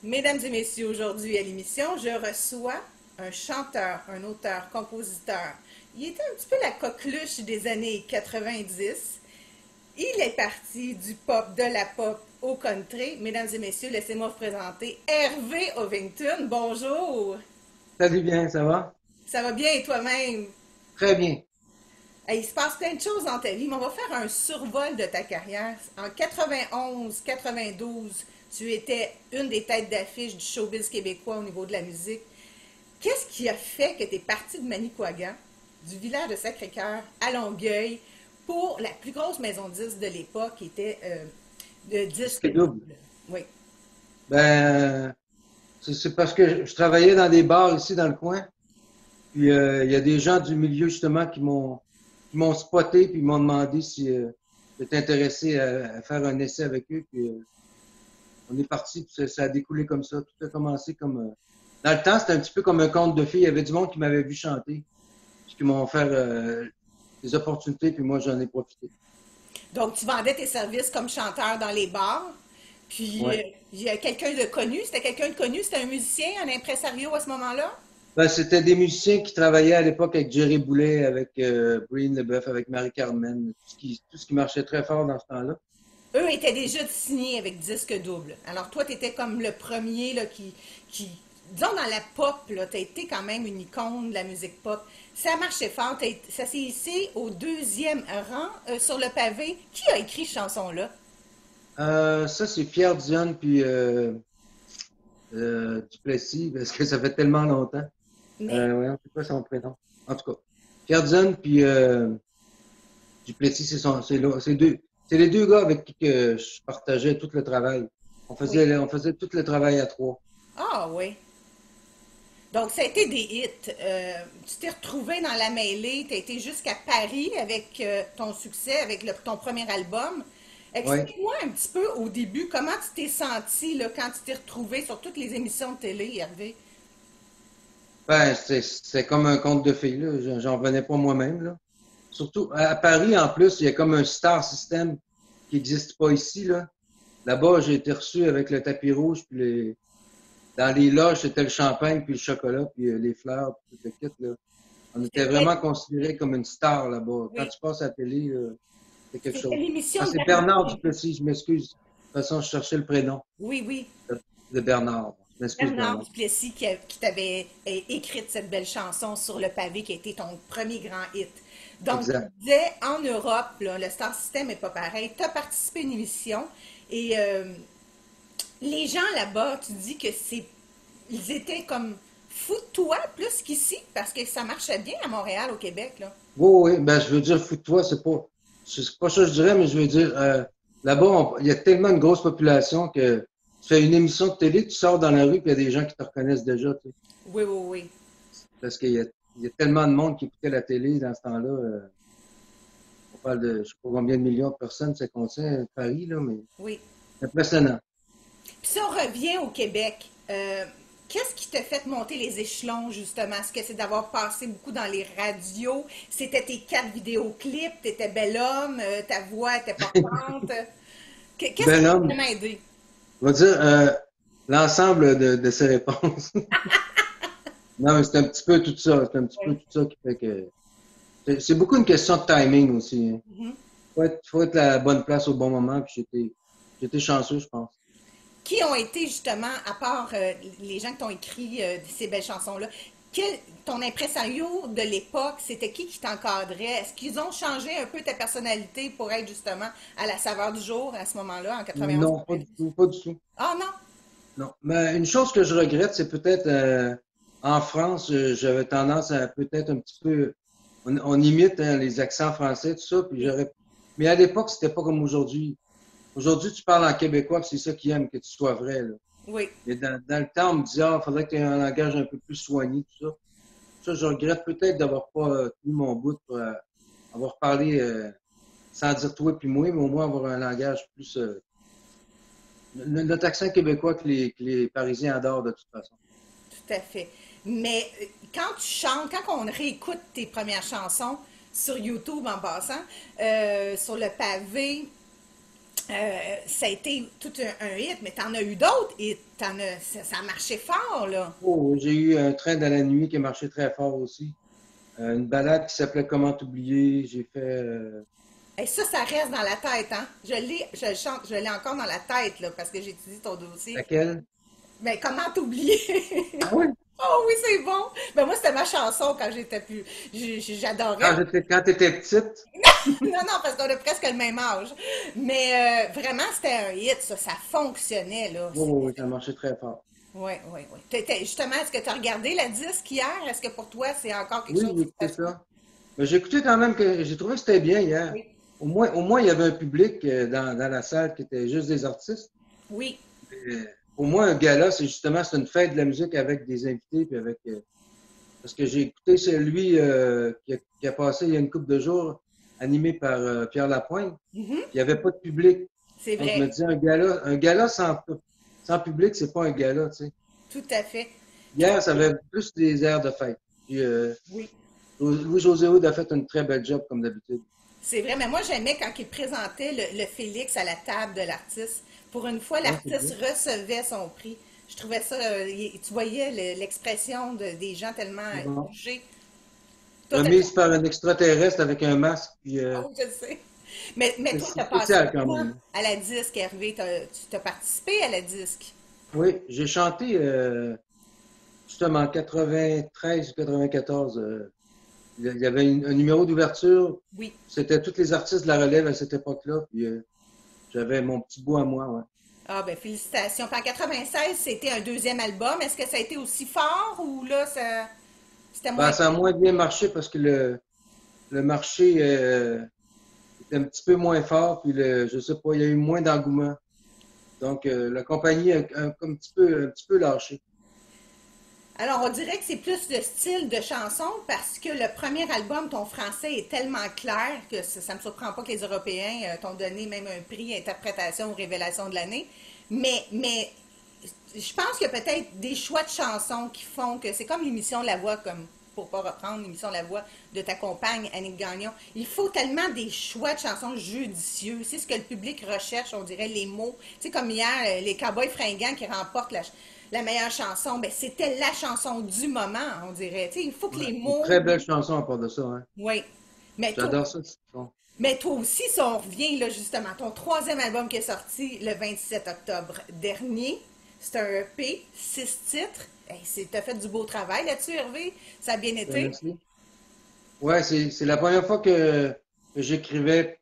Mesdames et messieurs, aujourd'hui à l'émission, je reçois un chanteur, un auteur, compositeur. Il était un petit peu la coqueluche des années 90. Il est parti du pop, de la pop au country. Mesdames et messieurs, laissez-moi vous présenter Hervé Ovington. Bonjour. Salut bien, ça va? Ça va bien et toi-même? Très bien. Hey, il se passe plein de choses dans ta vie, mais on va faire un survol de ta carrière. En 91-92, tu étais une des têtes d'affiche du showbiz québécois au niveau de la musique. Qu'est-ce qui a fait que tu es parti de Manicouagan, du village de Sacré-Cœur à Longueuil, pour la plus grosse maison de disques de l'époque, qui était de disques Disque double. doubles? Oui. Ben, c'est parce que je travaillais dans des bars ici dans le coin. Puis il y a des gens du milieu justement qui m'ont spoté puis ils m'ont demandé si j'étais intéressé à faire un essai avec eux. Puis on est parti, puis ça a découlé comme ça. Tout a commencé comme dans le temps, c'était un petit peu comme un conte de fées. Il y avait du monde qui m'avait vu chanter, puis qui m'ont offert des opportunités, puis moi j'en ai profité. Donc, tu vendais tes services comme chanteur dans les bars. Puis, Ouais. il y a quelqu'un de connu. C'était quelqu'un de connu. C'était un musicien, un impresario à ce moment-là. Ben, c'était des musiciens qui travaillaient à l'époque avec Jerry Boulet, avec Breen Leboeuf, avec Marie-Carmen, tout ce qui marchait très fort dans ce temps-là. Eux étaient déjà signés avec disque double. Alors, toi, tu étais comme le premier là, disons, dans la pop, tu as été quand même une icône de la musique pop. Ça marchait fort. Ça s'est hissé au deuxième rang sur le pavé. Qui a écrit cette chanson-là? Ça, c'est Pierre Dion puis Duplessis, parce que ça fait tellement longtemps. Mais Voyons, c'est quoi son prénom? En tout cas, Pierre Dion puis Duplessis, c'est les deux gars avec qui que je partageais tout le travail. On oui. faisait, on faisait tout le travail à trois. Ah oui. Donc, ça a été des hits. Tu t'es retrouvé dans la mêlée, tu as été jusqu'à Paris avec ton succès, avec ton premier album. Ouais. Explique-moi un petit peu au début comment tu t'es senti là, quand tu t'es retrouvé sur toutes les émissions de télé, Hervé. Ben, c'est comme un conte de fées, là. J'en revenais pas moi-même, là. Surtout à Paris, en plus, il y a comme un star system qui n'existe pas ici, là. Là-bas, j'ai été reçu avec le tapis rouge, puis dans les loges, c'était le champagne, puis le chocolat, puis les fleurs, puis tout le kit, là. On était C'était vraiment considérés comme une star là-bas. Quand oui, tu passes à la télé, c'est quelque c'était chose. l'émission Ah, de c'est Bernard Marie. Duplessis, je m'excuse. De toute façon, je cherchais le prénom Oui, oui. de Bernard. Je m'excuse, Bernard Bernard. Duplessis qui t'avait écrit cette belle chanson sur le pavé qui a été ton premier grand hit. Donc, tu Exact. disais, en Europe, là, le Star System n'est pas pareil. Tu as participé à une émission et les gens là-bas, tu dis que ils étaient comme fous de toi plus qu'ici parce que ça marchait bien à Montréal, au Québec, là. Oui, oui, ben, je veux dire, fous-toi, c'est pas ça que je dirais, mais je veux dire, là-bas, il y a tellement une grosse population que tu fais une émission de télé, tu sors dans la rue, puis il y a des gens qui te reconnaissent déjà, tu sais. Oui, oui, oui. Parce qu'il y a tellement de monde qui écoutait la télé dans ce temps-là. On parle de, je sais pas combien de millions de personnes, c'est qu'on sait, à Paris, là, mais Oui. c'est impressionnant. Puis si on revient au Québec, qu'est-ce qui t'a fait monter les échelons, justement? Est-ce que c'est d'avoir passé beaucoup dans les radios? C'était tes 4 vidéoclips, t'étais bel homme, ta voix était portante. Qu'est-ce qui Bel t'a homme, vraiment aidé? on va dire, l'ensemble de ses réponses. Non, mais c'est un petit peu tout ça. C'est un petit peu Oui. tout ça qui fait que. C'est beaucoup une question de timing aussi, hein. Mhm. Faut être à la bonne place au bon moment, puis j'étais chanceux, je pense. Qui ont été, justement, à part les gens qui t'ont écrit ces belles chansons-là, ton impresario de l'époque, c'était qui t'encadrait? Est-ce qu'ils ont changé un peu ta personnalité pour être justement à la saveur du jour à ce moment-là, en Non, pas du 91-90? tout, pas du tout. Ah non! Non. Mais une chose que je regrette, c'est peut-être en France, j'avais tendance à peut-être un petit peu. On imite hein, les accents français, tout ça, puis Oui, j'aurais. Mais à l'époque, c'était pas comme aujourd'hui. Aujourd'hui, tu parles en québécois, puis c'est ça qu'ils aiment, que tu sois vrai, là. oui. Mais dans le temps, on me disait, ah, il faudrait que tu aies un langage un peu plus soigné, tout ça. Ça, je regrette peut-être d'avoir pas tenu mon bout pour avoir parlé sans dire toi puis moi, mais au moins avoir un langage plus. Notre accent québécois que les Parisiens adorent de toute façon. Tout à fait. Mais quand tu chantes, quand on réécoute tes premières chansons sur YouTube en passant, sur le pavé, ça a été tout un hit, mais t'en as eu d'autres et ça a marché fort, là. Oh, j'ai eu un train dans la nuit qui a marché très fort aussi. Une balade qui s'appelait Comment t'oublier. J'ai fait Et ça reste dans la tête, hein? Je le chante, je l'ai encore dans la tête, là, parce que j'ai étudié ton dossier. laquelle? Mais comment t'oublier? Ah oui? Oh oui, c'est bon! Ben moi, c'était ma chanson quand j'étais plus. J'adorais. Quand t'étais petite? Non, non, parce qu'on a presque le même âge. Mais vraiment, c'était un hit, ça fonctionnait, là. Oui, oui, oui, ça a marché très fort. Oui, oui, oui. Justement, est-ce que tu as regardé la disque hier? Est-ce que pour toi, c'est encore quelque Oui, chose j'ai qui te écouté fascine? ça. Mais j'ai écouté quand même que j'ai trouvé que c'était bien hier. Oui. Au moins, il y avait un public dans la salle qui était juste des artistes. Oui, Euh, Au moins, un gala, c'est une fête de la musique avec des invités, puis avec parce que j'ai écouté celui qui a passé il y a une couple de jours, animé par Pierre Lapointe. Il n'y avait pas de public. c'est Donc, je me vrai. disais, un gala sans public, c'est pas un gala, tu sais. Tout à fait. Toi, Hier, ça avait plus des airs de fête. Puis, oui. Louis-José Hood a fait une très belle job, comme d'habitude. C'est vrai, mais moi j'aimais quand il présentait le Félix à la table de l'artiste. Pour une fois, Ouais, c'est bien. l'artiste recevait son prix. Je trouvais ça, tu voyais l'expression des gens tellement Bon. touchés. Toi, Remise par un extraterrestre avec un masque, puis oh, je sais. Mais toi, c'est t'as passé spécial quand quoi même. à la disque, Hervé? Tu t'as participé à la disque? Oui, j'ai chanté justement en 93 ou 94. Il y avait un numéro d'ouverture. Oui. C'était tous les artistes de la relève à cette époque-là. Puis j'avais mon petit bout à moi. Ouais. Ah, ben félicitations. Puis en 96, c'était un deuxième album. Est-ce que ça a été aussi fort ou là, c'était moins Ben, ça a moins bien marché parce que le marché était un petit peu moins fort. Puis je sais pas, il y a eu moins d'engouement. Donc la compagnie a un petit peu lâché. Alors, on dirait que c'est plus le style de chanson parce que le premier album, ton français est tellement clair que ça ne me surprend pas que les Européens t'ont donné même un prix interprétation ou révélation de l'année. Mais je pense qu'il y a peut-être des choix de chansons qui font que c'est comme l'émission La Voix, comme pour pas reprendre l'émission La Voix de ta compagne Annick Gagnon. Il faut tellement des choix de chansons judicieux. C'est ce que le public recherche, on dirait, les mots. Tu sais, comme hier, les Cowboys fringants qui remportent la meilleure chanson, ben c'était la chanson du moment, on dirait. Tu sais, il faut que Ouais. les Une mots. très belle chanson à part de ça. Hein. Oui. Mais toi, J'adore ça. Bon. mais toi aussi, si on revient là justement, ton troisième album qui est sorti le 27 octobre dernier, c'est un EP, 6 titres. Hey, t'as fait du beau travail là-dessus, Hervé. Ça a bien Ben, été. merci. Ouais, c'est la première fois que j'écrivais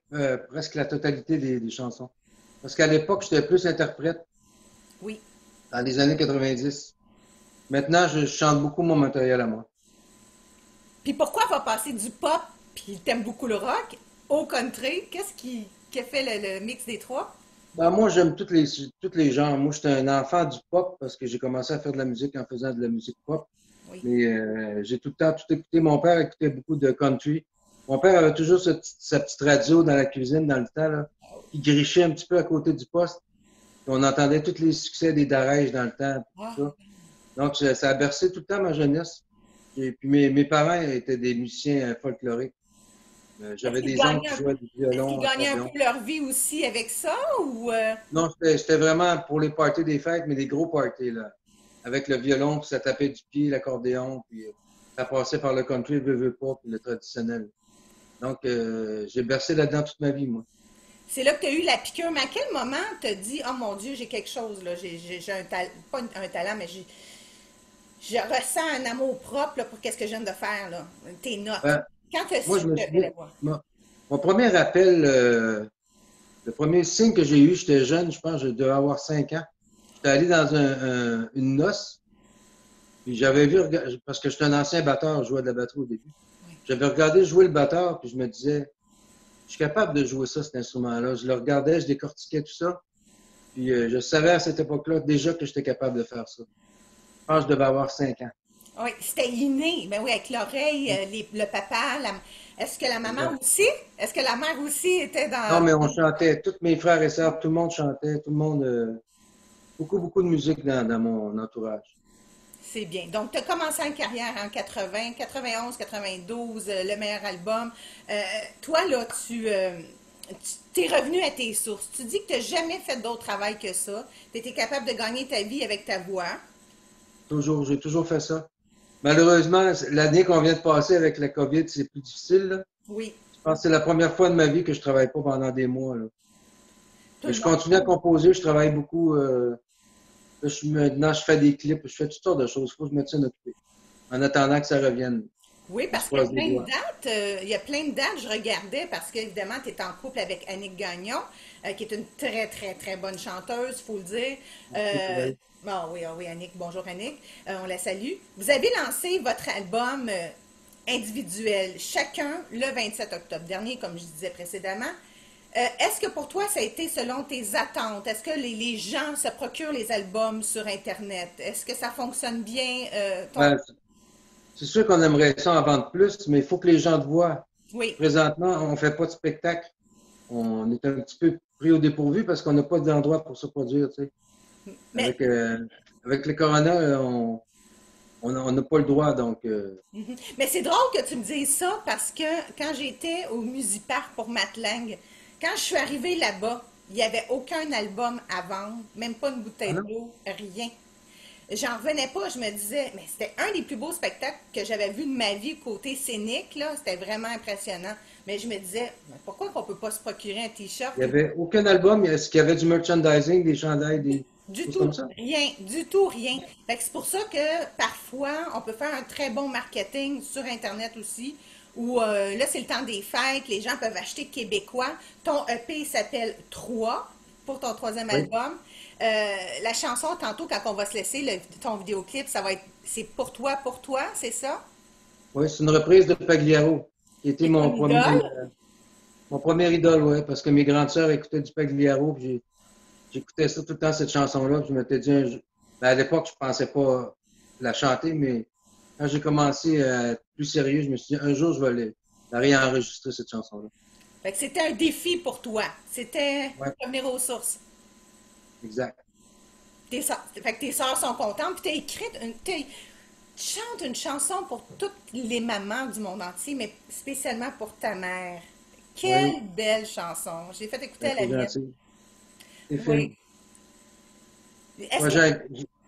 presque la totalité des chansons. Parce qu'à l'époque, j'étais plus interprète Oui. dans les années 90. Maintenant, je chante beaucoup mon matériel à moi. Puis pourquoi va passer du pop, puis t'aimes beaucoup le rock, au country? Qui a fait le mix des trois? Ben, moi, j'aime toutes les genres. Moi, j'étais un enfant du pop parce que j'ai commencé à faire de la musique en faisant de la musique pop. Oui. Mais j'ai tout le temps tout écouté. Mon père écoutait beaucoup de country. Mon père avait toujours sa petite radio dans la cuisine dans le temps, là, qui grichait un petit peu à côté du poste. Puis on entendait tous les succès des Darèges dans le temps, Ah, tout ça. Donc, ça a bercé tout le temps ma jeunesse. Et puis, mes parents étaient des musiciens folkloriques. est-ce J'avais qu'ils des oncles gagnaient qui un jouaient du est-ce qu'ils violon, gagnaient un accordéon. peu leur vie aussi avec ça ou Non, c'était vraiment pour les parties des fêtes, mais des gros parties, là. Avec le violon, puis ça tapait du pied, l'accordéon, puis ça passait par le country, veut pas, puis le traditionnel. Donc, j'ai bercé là-dedans toute ma vie, moi. c'est là que tu as eu la piqûre? Mais à quel moment tu as dit, oh mon Dieu, j'ai quelque chose, là, j'ai un talent, pas un talent, mais je ressens un amour propre là, pour qu'est-ce que je viens de faire, là, tes notes. Ben, Quand tu as moi, su je me que tu souviens, allais voir? mon premier appel, le premier signe que j'ai eu, j'étais jeune, je pense, je devais avoir 5 ans. J'étais allé dans une noce, puis j'avais vu, parce que j'étais un ancien batteur, je jouais de la batterie au début. Oui. J'avais regardé jouer le batteur, puis je me disais, je suis capable de jouer ça, cet instrument-là. Je le regardais, je décortiquais tout ça. Puis je savais à cette époque-là déjà que j'étais capable de faire ça. Je pense que je devais avoir 5 ans. Oui, c'était inné. Mais oui, avec l'oreille, le papa, est-ce que la maman Exact. aussi? Est-ce que la mère aussi était Non, dans... mais on chantait, tous mes frères et sœurs, tout le monde chantait, tout le monde, beaucoup, beaucoup de musique dans mon entourage. C'est bien. Donc, tu as commencé une carrière en 80, 91, 92, le meilleur album. Toi, là, tu es revenu à tes sources. Tu dis que tu n'as jamais fait d'autre travail que ça. Tu étais capable de gagner ta vie avec ta voix. Toujours, j'ai toujours fait ça. Malheureusement, l'année qu'on vient de passer avec la COVID, c'est plus difficile, là. Oui, Je pense que c'est la première fois de ma vie que je travaille pas pendant des mois, là. tout Mais le je monde. continue à composer, je travaille beaucoup. Là, maintenant, je fais des clips, je fais toutes sortes de choses. Il faut que je me tienne occupé. En attendant que ça revienne. Oui, On se parce qu'il y a croise les plein de doigts. dates. Il y a plein de dates, je regardais, parce qu'évidemment, tu es en couple avec Annick Gagnon, qui est une très, très, très bonne chanteuse, il faut le dire. Merci pour elle. Bon, oui, ah oui, Annick, bonjour Annick, on la salue. Vous avez lancé votre album individuel, chacun le 27 octobre dernier, comme je disais précédemment. Est-ce que pour toi, ça a été selon tes attentes? Est-ce que les gens se procurent les albums sur Internet? Est-ce que ça fonctionne bien? Ben, c'est sûr qu'on aimerait ça en vendre plus, mais il faut que les gens te voient. Oui, Présentement, on fait pas de spectacle. On est un petit peu pris au dépourvu parce qu'on n'a pas d'endroit pour se produire, tu sais. mais Avec le corona, on n'a pas le droit, donc Mais c'est drôle que tu me dises ça parce que quand j'étais au Musipark pour Matlang, quand je suis arrivée là-bas, il n'y avait aucun album à vendre, même pas une ah bouteille non, d'eau, rien. J'en revenais pas, je me disais, mais c'était un des plus beaux spectacles que j'avais vu de ma vie côté scénique, là, c'était vraiment impressionnant. Mais je me disais, mais pourquoi qu'on peut pas se procurer un t-shirt? il n'y avait aucun album. Est-ce qu'il y avait du merchandising, des chandails, des Du choses tout, comme ça? rien, du tout rien. Fait que c'est pour ça que parfois, on peut faire un très bon marketing sur Internet aussi, où là, c'est le temps des fêtes, les gens peuvent acheter québécois. Ton EP s'appelle 3 pour ton troisième Oui. album. La chanson, tantôt, quand on va se laisser, ton vidéoclip, ça va être C'est pour toi, c'est ça? Oui, c'est une reprise de Pagliaro, qui était C'est ton idole? mon premier idole, ouais, parce que mes grandes sœurs écoutaient du Pagliaro, puis j'écoutais ça tout le temps, cette chanson-là, puis je m'étais dit, ben, à l'époque, je pensais pas la chanter, mais quand j'ai commencé à être plus sérieux, je me suis dit, un jour, je vais la réenregistrer, cette chanson-là. Fait que c'était un défi pour toi. C'était Ouais, revenir aux sources. exact. Fait que tes sœurs sont contentes, puis tu chantes une chanson pour toutes les mamans du monde entier, mais spécialement pour ta mère. Oui, Quelle belle chanson. J'ai fait écouter ben, à la c'est mienne. gentil. C'est Oui. fine. Est-ce Moi, que...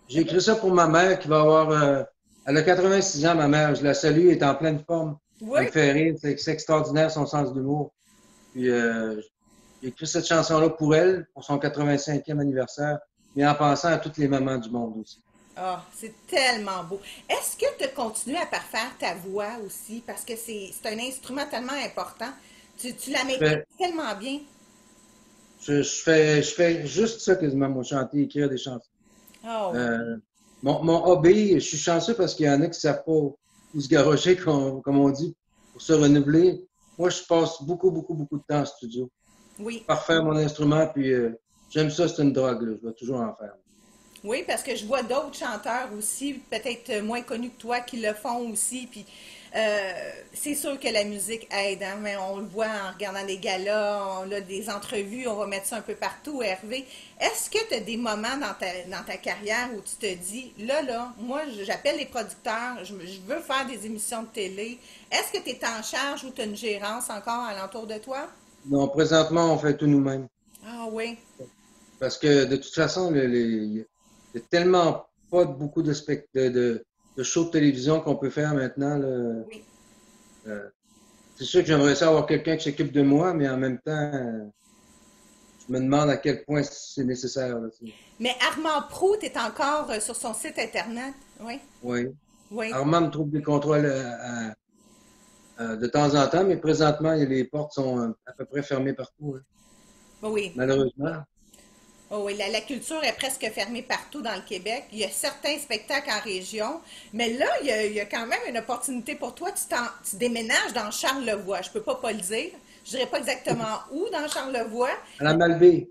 j'ai écrit ça pour ma mère qui va avoir, elle a 86 ans, ma mère. Je la salue, elle est en pleine forme. Elle Oui. me fait rire, c'est extraordinaire son sens d'humour. Puis, j'ai écrit cette chanson-là pour elle, pour son 85e anniversaire, mais en pensant à toutes les mamans du monde aussi. Ah, c'est tellement beau. Est-ce que tu continues à parfaire ta voix aussi? Parce que c'est un instrument tellement important. Tu la Je maîtrises fais, tellement bien. je fais juste ça quasiment, moi, chanter, écrire des chansons. Ah oui. Euh, mon hobby, je suis chanceux parce qu'il y en a qui ne savent pas où se garrocher, comme on dit, pour se renouveler. Moi, je passe beaucoup, beaucoup, beaucoup de temps en studio. Oui. Parfaire mon instrument, puis j'aime ça, c'est une drogue, là. Je vais toujours en faire. Oui, parce que je vois d'autres chanteurs aussi, peut-être moins connus que toi, qui le font aussi. Puis c'est sûr que la musique aide, hein, mais on le voit en regardant des galas, on a des entrevues, on va mettre ça un peu partout, Hervé. Est-ce que tu as des moments dans ta carrière où tu te dis, là, moi, j'appelle les producteurs, je veux faire des émissions de télé. Est-ce que tu es en charge ou tu as une gérance encore alentour de toi? Non, présentement, on fait tout nous-mêmes. Ah oui, Parce que de toute façon, il y a tellement pas beaucoup de shows de télévision qu'on peut faire maintenant, là. oui. C'est sûr que j'aimerais ça avoir quelqu'un qui s'occupe de moi, mais en même temps, je me demande à quel point c'est nécessaire, là, tu sais. Mais Armand Proulx est encore sur son site Internet. Oui, Oui. oui. Armand me trouve des contrôles de temps en temps, mais présentement, les portes sont à peu près fermées partout, hein, Oui, malheureusement. oh oui, la culture est presque fermée partout dans le Québec. Il y a certains spectacles en région, mais là, il y a quand même une opportunité pour toi. Tu déménages dans Charlevoix. Je peux pas le dire. Je dirais pas exactement où dans Charlevoix, À la Malbaie.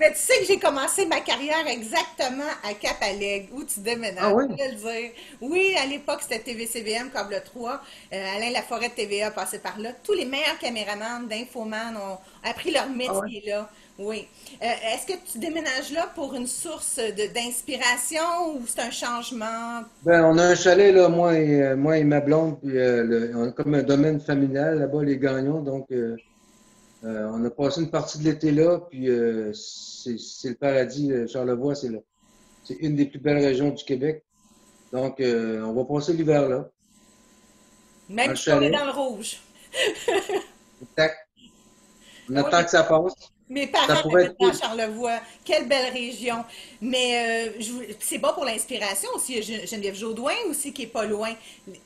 mais tu sais que j'ai commencé ma carrière exactement à Cap-Alègue, où tu Ah déménages, oui? je vais le dire. Oui, à l'époque, c'était TVCBM, Câble 3. Alain Laforêt de TVA passait par là. Tous les meilleurs caméramans d'Infoman ont appris leur Ah oui? métier là. Oui. Est-ce que tu déménages là pour une source d'inspiration ou c'est un changement? Ben, on a un chalet, là, moi et ma blonde, puis on a comme un domaine familial là-bas, les Gagnons, donc On a passé une partie de l'été là, puis c'est le paradis. Charlevoix, c'est une des plus belles régions du Québec. Donc, on va passer l'hiver là, dans le Même si on est chalet. dans le rouge. Tac, on Ben, moi, attend que ça passe. mes Ça parents pourrait habitent être dans cool. Charlevoix. Quelle belle région. Mais c'est bon pour l'inspiration aussi. Il y a Geneviève Jaudoin aussi qui est pas loin.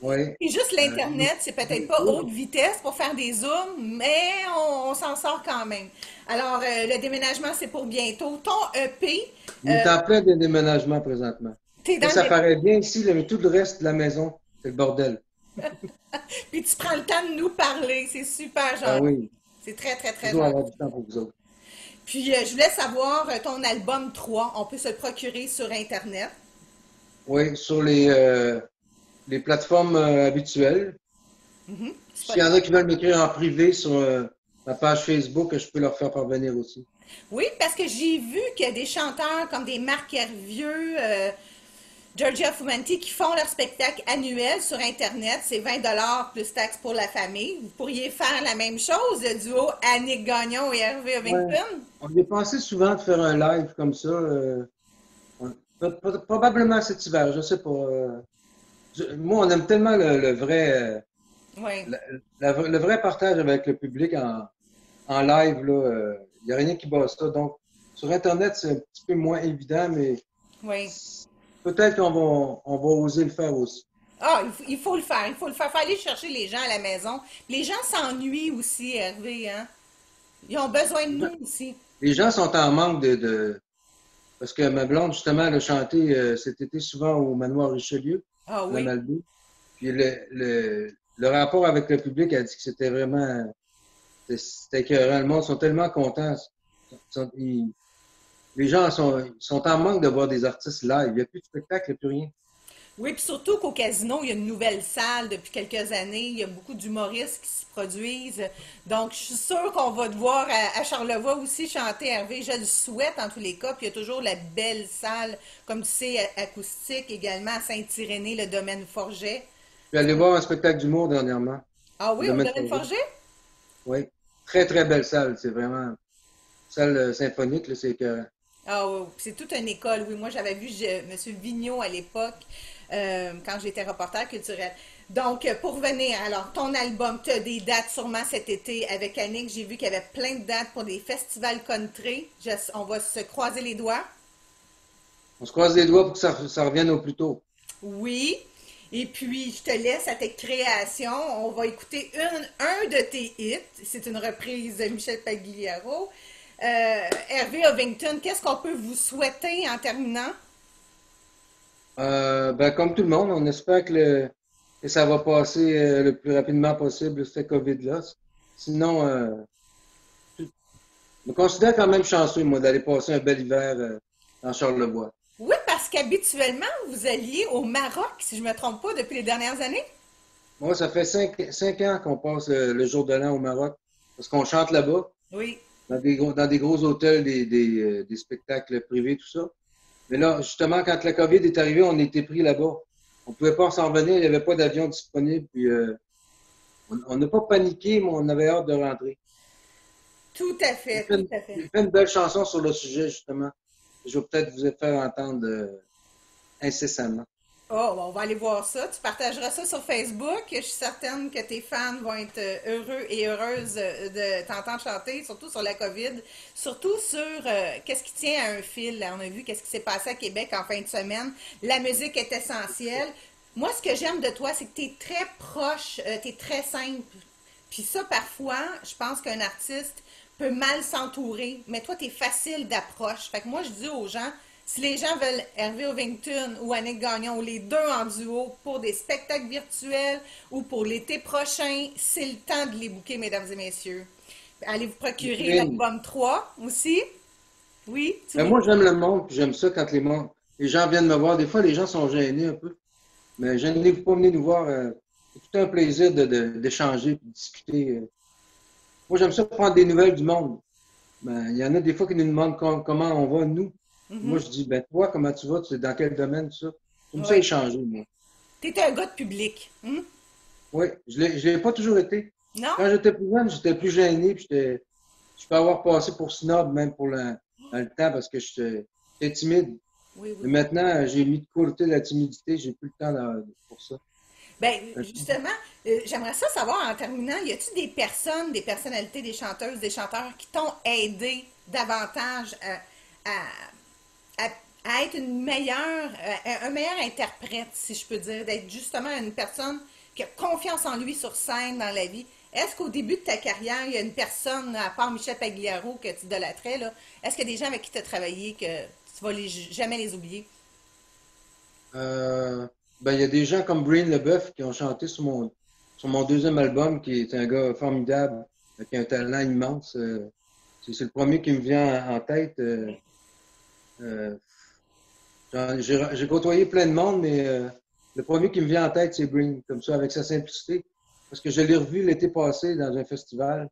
Oui. Et juste Oui. l'Internet, c'est peut-être pas Oui. haute vitesse pour faire des zooms, mais on s'en sort quand même. Alors, le déménagement, c'est pour bientôt. Ton EP, On est en plein de déménagement présentement. t'es Là, dans ça le... paraît bien ici, là, mais tout le reste de la maison, c'est le bordel. Puis tu prends le temps de nous parler. C'est super Ah gentil. oui, C'est très, très, très toujours gentil. avoir du temps pour vous autres. Puis, je voulais savoir, ton album 3, on peut se le procurer sur Internet. Oui, sur les plateformes habituelles. Mhm. S'il y en a qui veulent m'écrire en privé sur ma page Facebook, je peux leur faire parvenir aussi. Oui, parce que j'ai vu qu'il y a des chanteurs comme des Marc Hervieux, Georgia Fumanti qui font leur spectacle annuel sur Internet. C'est 20 plus taxes pour la famille. Vous pourriez faire la même chose, le duo Annick Gagnon et Hervé Ouais. Ovington. On est pensé souvent de faire un live comme ça. Probablement cet hiver, je sais pas. Moi, on aime tellement le vrai, Oui. le vrai partage avec le public en live, là. Il n'y a rien qui bat ça. Donc, sur Internet, c'est un petit peu moins évident, mais Oui. peut-être on va oser le faire aussi. Ah, il faut le faire. Il faut le faire. Il faut aller chercher les gens à la maison. Les gens s'ennuient aussi, Hervé, hein? Ils ont besoin de nous aussi. Les gens sont en manque parce que ma blonde, justement, elle a chanté cet été souvent au Manoir Richelieu, Ah à la oui. Malbaie. Puis le rapport avec le public a dit que c'était écœurant. Le monde sont tellement contents. Les gens sont en manque de voir des artistes live. Il n'y a plus de spectacle, il n'y a plus rien. Oui, puis surtout qu'au casino, il y a une nouvelle salle depuis quelques années. Il y a beaucoup d'humoristes qui se produisent. Donc, je suis sûre qu'on va te voir à Charlevoix aussi chanter, Hervé. Je le souhaite en tous les cas. Puis il y a toujours la belle salle, comme tu sais, acoustique également à Saint-Irénée, le domaine Forget. Je suis allé voir un spectacle d'humour dernièrement, Ah au oui, au Domaine domaine Forget. Forget? Oui. Très, très belle salle. C'est vraiment une salle symphonique, là, c'est écœurant. Ah oui, c'est toute une école. Oui, moi j'avais vu M. Vigneault à l'époque, quand j'étais reporter culturel. Donc, pour revenir, alors, ton album, tu as des dates sûrement cet été avec Annick. J'ai vu qu'il y avait plein de dates pour des festivals country. On va se croiser les doigts. On se croise les doigts pour que ça revienne au plus tôt. Oui. Et puis, je te laisse à tes créations. On va écouter un de tes hits. C'est une reprise de Michel Pagliaro. Hervé Ovington, qu'est-ce qu'on peut vous souhaiter en terminant? Ben, comme tout le monde, on espère que ça va passer le plus rapidement possible, cette COVID-là. Sinon, je me considère quand même chanceux, moi, d'aller passer un bel hiver dans Charlevoix. Oui, parce qu'habituellement, vous alliez au Maroc, si je ne me trompe pas, depuis les dernières années. Moi, ça fait 5 ans qu'on passe le jour de l'an au Maroc, parce qu'on chante là-bas, Oui. dans des gros hôtels, des spectacles privés, tout ça. Mais là, justement, quand la COVID est arrivée, on était pris là-bas. On pouvait pas s'en revenir, il n'y avait pas d'avion disponible, puis on n'a pas paniqué, mais on avait hâte de rentrer. Tout à fait, tout à fait. J'ai fait une belle chanson sur le sujet, justement. Je vais peut-être vous faire entendre incessamment. Oh, bon, on va aller voir ça. Tu partageras ça sur Facebook. Je suis certaine que tes fans vont être heureux et heureuses de t'entendre chanter, surtout sur la COVID, surtout sur qu'est-ce qui tient à un fil. Là, on a vu qu'est-ce qui s'est passé à Québec en fin de semaine. La musique est essentielle. Moi, ce que j'aime de toi, c'est que tu es très proche, tu es très simple. Puis ça, parfois, je pense qu'un artiste peut mal s'entourer, mais toi, tu es facile d'approche. Fait que moi, je dis aux gens, si les gens veulent Hervé Ovington ou Annick Gagnon, ou les deux en duo, pour des spectacles virtuels ou pour l'été prochain, c'est le temps de les booker, mesdames et messieurs. Allez vous procurer Catherine, l'album 3 aussi. Oui, tu ben voulais... moi, j'aime le monde, puis j'aime ça quand les gens viennent me voir. Des fois, les gens sont gênés un peu, mais gênez-vous pas venir nous voir. C'est tout un plaisir d'échanger, de discuter. Moi, j'aime ça prendre des nouvelles du monde. Ben, il y en a des fois qui nous demandent comment on va, nous. Moi, Mhm. je dis, ben, toi, comment tu vas? Tu es dans quel domaine, tout ça? J'aime ça Ouais. échanger, moi. T'es un gars de public. Hmm? Oui, je l'ai pas toujours été. Non? Quand j'étais plus jeune, j'étais plus gêné, puis j'étais je peux avoir passé pour snob même dans le temps parce que j'étais timide. Oui, Mais oui. maintenant, j'ai mis de côté la timidité, j'ai plus le temps pour ça. Ben, justement, j'aimerais ça savoir en terminant, y a-t-il des personnes, des personnalités, des chanteuses, des chanteurs qui t'ont aidé davantage à, à être une meilleure, un meilleur interprète, si je peux dire, d'être justement une personne qui a confiance en lui sur scène dans la vie? Est-ce qu'au début de ta carrière, il y a une personne, à part Michel Pagliaro, que tu idolâtrais, là, est-ce qu'il y a des gens avec qui tu as travaillé que tu vas jamais les oublier? Euh, ben, il y a des gens comme Brian Leboeuf qui ont chanté sur mon deuxième album, qui est un gars formidable, qui a un talent immense. C'est le premier qui me vient en tête. Euh, j'ai côtoyé plein de monde, mais le premier qui me vient en tête, c'est Brian, comme ça, avec sa simplicité. Parce que je l'ai revu l'été passé dans un festival.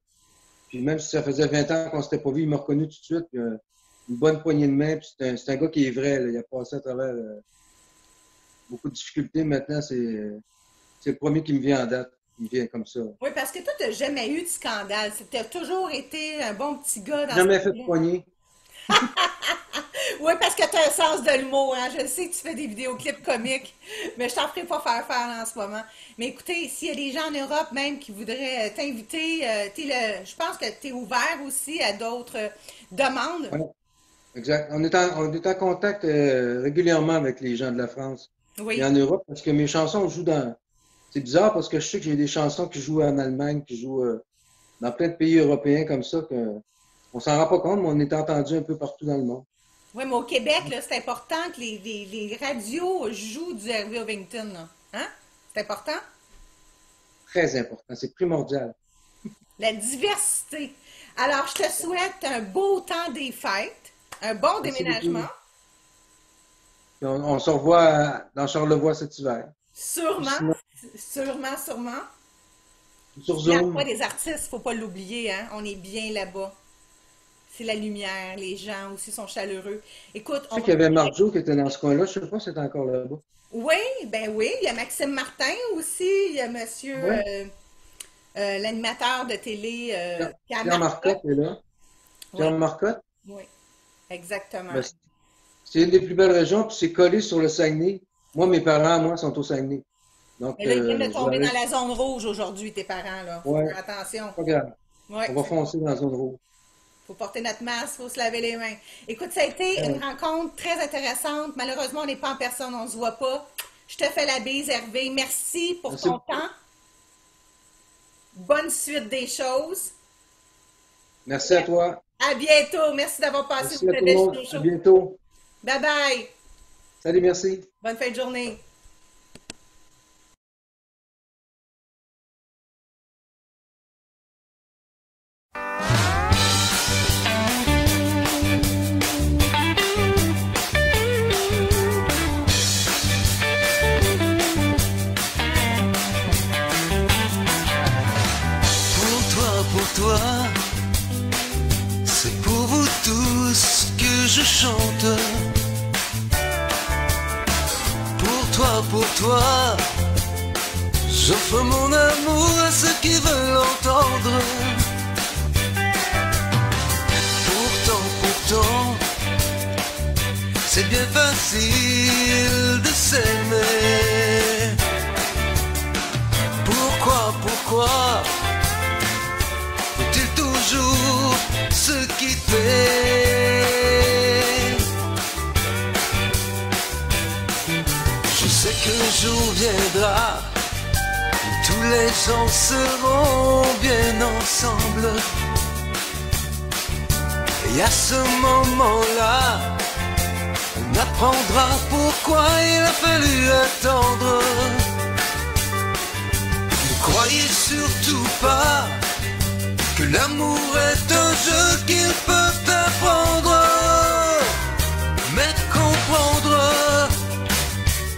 Puis même si ça faisait 20 ans qu'on s'était pas vu, il m'a reconnu tout de suite. Puis, une bonne poignée de main. Puis c'est un gars qui est vrai. Là. Il a passé à travers beaucoup de difficultés. Maintenant, c'est le premier qui me vient en date. Il me vient comme ça. Oui, parce que toi, tu n'as jamais eu de scandale. Tu as toujours été un bon petit gars dans ce Jamais fait de milieu. poignée. Oui, parce que tu as un sens de l'humour, hein. Je sais que tu fais des vidéoclips comiques, mais je t'en ferai pas faire en ce moment. Mais écoutez, s'il y a des gens en Europe même qui voudraient t'inviter, je pense que tu es ouvert aussi à d'autres demandes. Ouais, exact. On est en contact régulièrement avec les gens de la France et en Oui. Europe parce que mes chansons jouent dans. C'est bizarre parce que je sais que j'ai des chansons qui jouent en Allemagne, qui jouent dans plein de pays européens comme ça, que on s'en rend pas compte, mais on est entendu un peu partout dans le monde. Oui, mais au Québec, là, c'est important que les radios jouent du Hervé Ovington, là. Hein? C'est important? Très important, c'est primordial. La diversité. Alors, je te souhaite un beau temps des fêtes, un bon Merci déménagement. beaucoup. Puis on se revoit dans Charlevoix cet hiver. Ou Sûrement, sinon, sûrement. sur Puis l'emploi Zoom. des artistes, faut pas l'oublier, hein? On est bien là-bas. C'est la lumière, les gens aussi sont chaleureux. Écoute, Je on sais va... qu'il y avait Marjo qui était dans ce coin-là. Je sais pas si c'est encore là-bas. Oui, ben oui, il y a Maxime Martin aussi, il y a monsieur Ouais. l'animateur de télé Pierre Pierre Marcotte. Marcotte est là. Oui, Pierre Marcotte. oui, exactement. Ben, c'est une des plus belles régions, puis c'est collé sur le Saguenay. Moi, mes parents, moi, sont au Saguenay. Donc, Mais là, ils viennent de je vais tomber dans aller. la zone rouge aujourd'hui, tes parents, là. Faut Ouais, faire attention. pas grave. Oui, On va foncer dans la zone rouge. faut porter notre masque, faut se laver les mains. Écoute, ça a été une Euh, rencontre très intéressante. Malheureusement, on n'est pas en personne, on ne se voit pas. Je te fais la bise, Hervé. Merci pour Merci ton beaucoup. temps. Bonne suite des choses. Merci à toi. À bientôt. Merci d'avoir passé Merci à une tout le belle monde. À show. bientôt. Bye bye. Salut, merci. Bonne fin de journée. Pour toi, c'est pour vous tous que je chante. Pour toi, j'offre mon amour à ceux qui veulent l'entendre. Pourtant, c'est bien facile de s'aimer. Pourquoi faut-il toujours se quitter? Je sais que le jour viendra où tous les gens seront bien ensemble. Et à ce moment-là, on apprendra pourquoi il a fallu attendre. Ne croyez surtout pas que l'amour est un jeu qu'ils peuvent apprendre. Mais comprendre,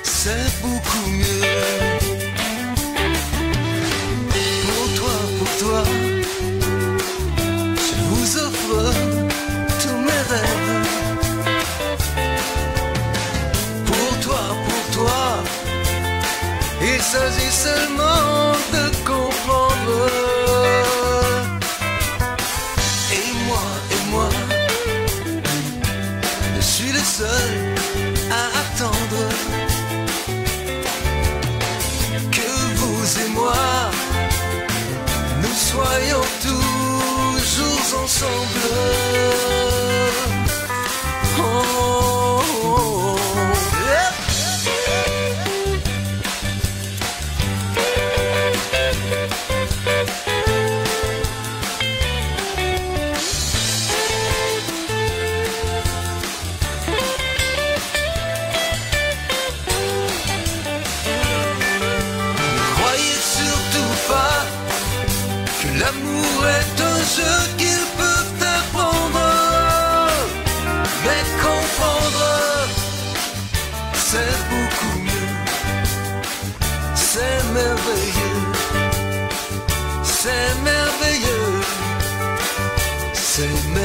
c'est beaucoup mieux. Pour toi, je vous offre tous mes rêves. Pour toi, il s'agit seulement de comprendre. Et soyons toujours ensemble. Oh, oh, oh. Yeah. L'amour est un jeu qu'ils peuvent apprendre, mais comprendre, c'est beaucoup mieux. C'est merveilleux, c'est merveilleux, c'est merveilleux.